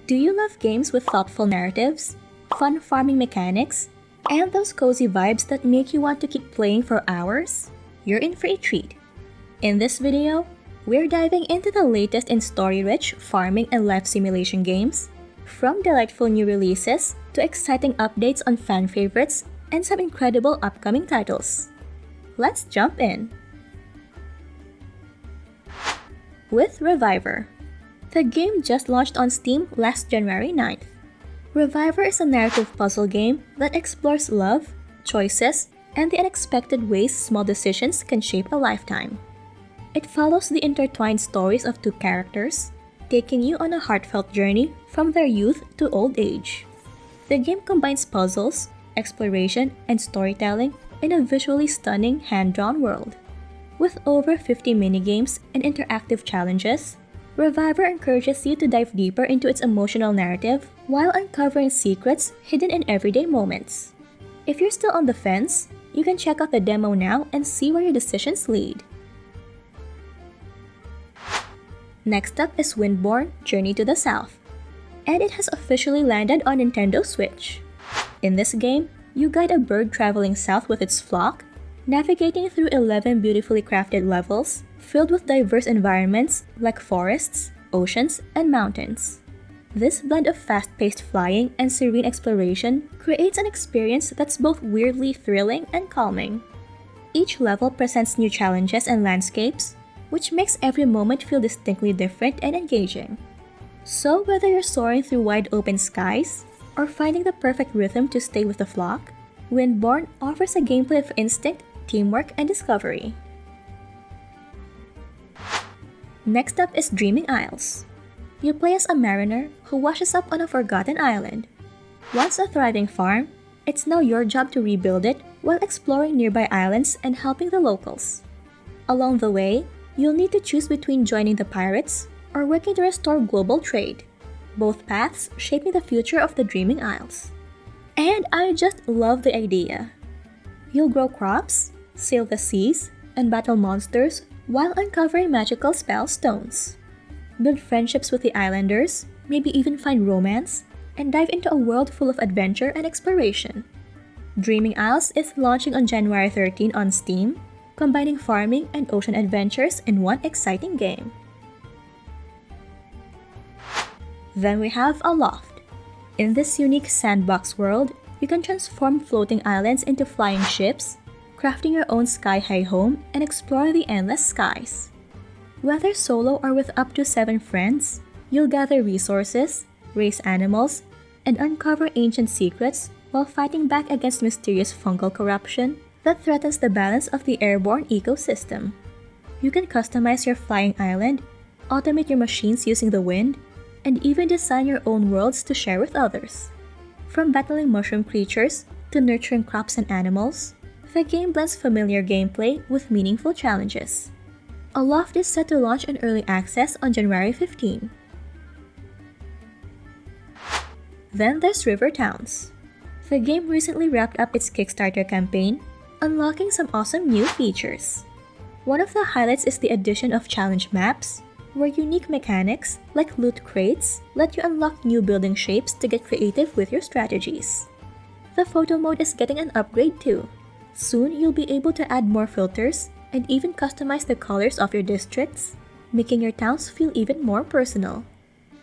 Do you love games with thoughtful narratives, fun farming mechanics, and those cozy vibes that make you want to keep playing for hours? You're in for a treat. In this video, we're diving into the latest in story-rich farming and life simulation games, from delightful new releases to exciting updates on fan favorites and some incredible upcoming titles. Let's jump in! With Reviver. The game just launched on Steam last January 9th. Reviver is a narrative puzzle game that explores love, choices, and the unexpected ways small decisions can shape a lifetime. It follows the intertwined stories of two characters, taking you on a heartfelt journey from their youth to old age. The game combines puzzles, exploration, and storytelling in a visually stunning hand-drawn world. With over 50 minigames and interactive challenges, Reviver encourages you to dive deeper into its emotional narrative while uncovering secrets hidden in everyday moments. If you're still on the fence, you can check out the demo now and see where your decisions lead. Next up is Windborn: Journey to the South, and it has officially landed on Nintendo Switch. In this game, you guide a bird traveling south with its flock, navigating through 11 beautifully crafted levels filled with diverse environments like forests, oceans, and mountains. This blend of fast-paced flying and serene exploration creates an experience that's both weirdly thrilling and calming. Each level presents new challenges and landscapes, which makes every moment feel distinctly different and engaging. So whether you're soaring through wide-open skies or finding the perfect rhythm to stay with the flock, Windborn offers a gameplay of instinct, teamwork, and discovery. Next up is Dreaming Isles. You play as a mariner who washes up on a forgotten island. Once a thriving farm, it's now your job to rebuild it while exploring nearby islands and helping the locals. Along the way, you'll need to choose between joining the pirates or working to restore global trade, both paths shaping the future of the Dreaming Isles. And I just love the idea. You'll grow crops, sail the seas, and battle monsters while uncovering magical spell stones. Build friendships with the islanders, maybe even find romance, and dive into a world full of adventure and exploration. Dreaming Isles is launching on January 13 on Steam, combining farming and ocean adventures in one exciting game. Then we have Aloft. In this unique sandbox world, you can transform floating islands into flying ships, crafting your own sky-high home, and explore the endless skies. Whether solo or with up to 7 friends, you'll gather resources, raise animals, and uncover ancient secrets while fighting back against mysterious fungal corruption that threatens the balance of the airborne ecosystem. You can customize your flying island, automate your machines using the wind, and even design your own worlds to share with others. From battling mushroom creatures to nurturing crops and animals, the game blends familiar gameplay with meaningful challenges. Aloft is set to launch in early access on January 15. Then there's River Towns. The game recently wrapped up its Kickstarter campaign, unlocking some awesome new features. One of the highlights is the addition of challenge maps, where unique mechanics like loot crates let you unlock new building shapes to get creative with your strategies. The photo mode is getting an upgrade too. Soon you'll be able to add more filters and even customize the colors of your districts, making your towns feel even more personal.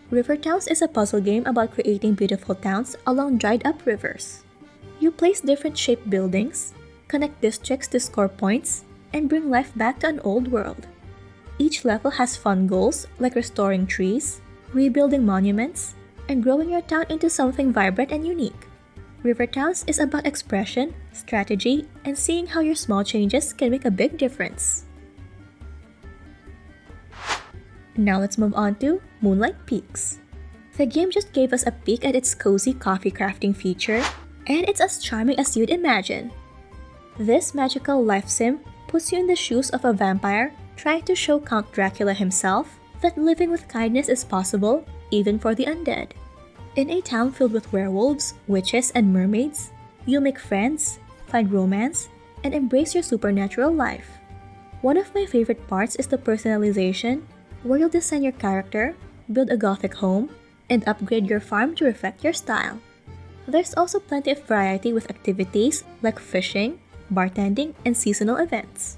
River Towns is a puzzle game about creating beautiful towns along dried-up rivers. You place different shaped buildings, connect districts to score points, and bring life back to an old world. Each level has fun goals like restoring trees, rebuilding monuments, and growing your town into something vibrant and unique. River Towns is about expression, strategy, and seeing how your small changes can make a big difference. Now let's move on to Moonlight Peaks. The game just gave us a peek at its cozy coffee crafting feature, and it's as charming as you'd imagine. This magical life sim puts you in the shoes of a vampire trying to show Count Dracula himself that living with kindness is possible even for the undead. In a town filled with werewolves, witches, and mermaids, you'll make friends, find romance, and embrace your supernatural life. One of my favorite parts is the personalization, where you'll design your character, build a gothic home, and upgrade your farm to reflect your style. There's also plenty of variety with activities like fishing, bartending, and seasonal events.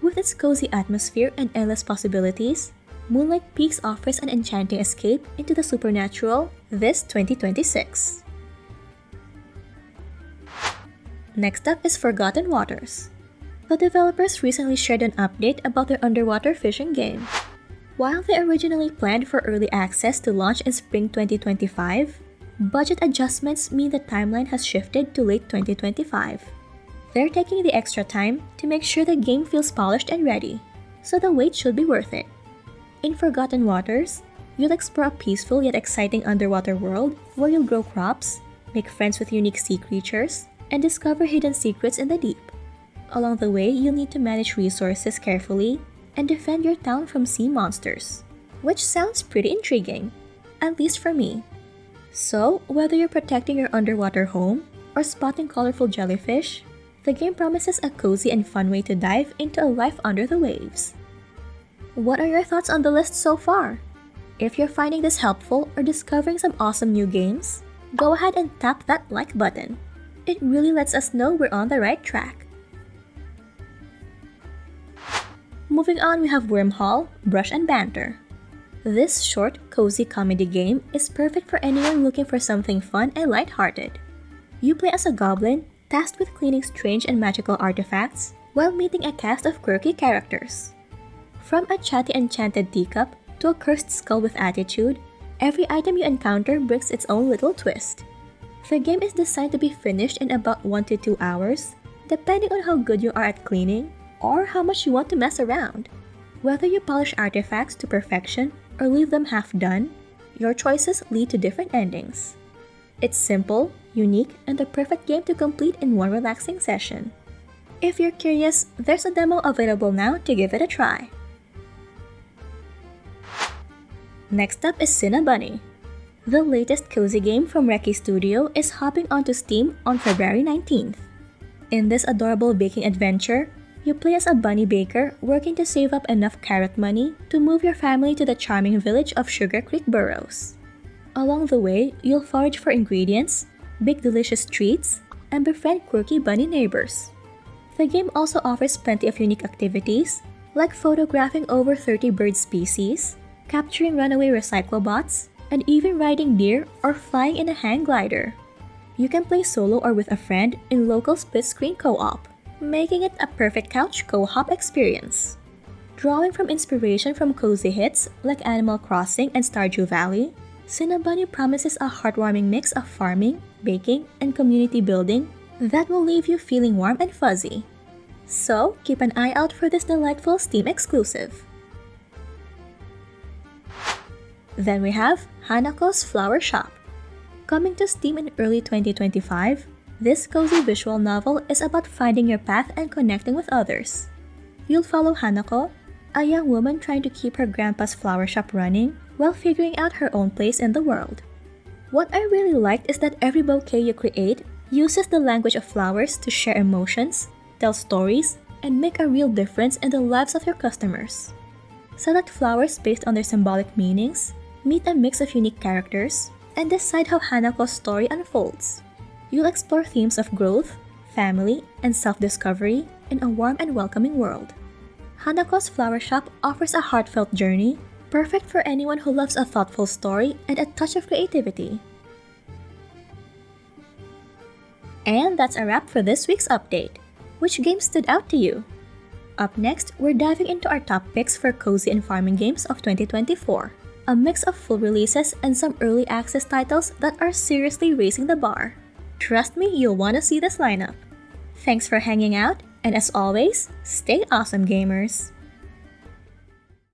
With its cozy atmosphere and endless possibilities, Moonlight Peaks offers an enchanting escape into the supernatural this 2026. Next up is Forgotten Waters. The developers recently shared an update about their underwater fishing game. While they originally planned for early access to launch in spring 2025, budget adjustments mean the timeline has shifted to late 2025. They're taking the extra time to make sure the game feels polished and ready, so the wait should be worth it. In Forgotten Waters, you'll explore a peaceful yet exciting underwater world where you'll grow crops, make friends with unique sea creatures, and discover hidden secrets in the deep. Along the way, you'll need to manage resources carefully and defend your town from sea monsters, which sounds pretty intriguing, at least for me. So, whether you're protecting your underwater home or spotting colorful jellyfish, the game promises a cozy and fun way to dive into a life under the waves. What are your thoughts on the list so far? If you're finding this helpful or discovering some awesome new games, go ahead and tap that like button. It really lets us know we're on the right track. Moving on, we have WYRMHALL, Brush and Banter. This short, cozy comedy game is perfect for anyone looking for something fun and lighthearted. You play as a goblin, tasked with cleaning strange and magical artifacts, while meeting a cast of quirky characters. From a chatty enchanted teacup to a cursed skull with attitude, every item you encounter brings its own little twist. The game is designed to be finished in about 1 to 2 hours, depending on how good you are at cleaning or how much you want to mess around. Whether you polish artifacts to perfection or leave them half done, your choices lead to different endings. It's simple, unique, and the perfect game to complete in one relaxing session. If you're curious, there's a demo available now to give it a try. Next up is Cinnabunny. The latest cozy game from Reki Studio is hopping onto Steam on February 19th. In this adorable baking adventure, you play as a bunny baker working to save up enough carrot money to move your family to the charming village of Sugar Creek Burrows. Along the way, you'll forage for ingredients, bake delicious treats, and befriend quirky bunny neighbors. The game also offers plenty of unique activities, like photographing over 30 bird species, capturing runaway recyclobots, and even riding deer or flying in a hang glider. You can play solo or with a friend in local split-screen co-op, making it a perfect couch co-op experience. Drawing from inspiration from cozy hits like Animal Crossing and Stardew Valley, Cinnabunny promises a heartwarming mix of farming, baking, and community building that will leave you feeling warm and fuzzy. So, keep an eye out for this delightful Steam exclusive. Then we have Hanako's Flower Shop. Coming to Steam in early 2025, this cozy visual novel is about finding your path and connecting with others. You'll follow Hanako, a young woman trying to keep her grandpa's flower shop running while figuring out her own place in the world. What I really liked is that every bouquet you create uses the language of flowers to share emotions, tell stories, and make a real difference in the lives of your customers. Select flowers based on their symbolic meanings, meet a mix of unique characters, and decide how Hanako's story unfolds. You'll explore themes of growth, family, and self-discovery in a warm and welcoming world. Hanako's Flower Shop offers a heartfelt journey, perfect for anyone who loves a thoughtful story and a touch of creativity. And that's a wrap for this week's update. Which game stood out to you? Up next, we're diving into our top picks for cozy and farming games of 2024. A mix of full releases and some early access titles that are seriously raising the bar. Trust me, you'll want to see this lineup. Thanks for hanging out, and as always, stay awesome, gamers!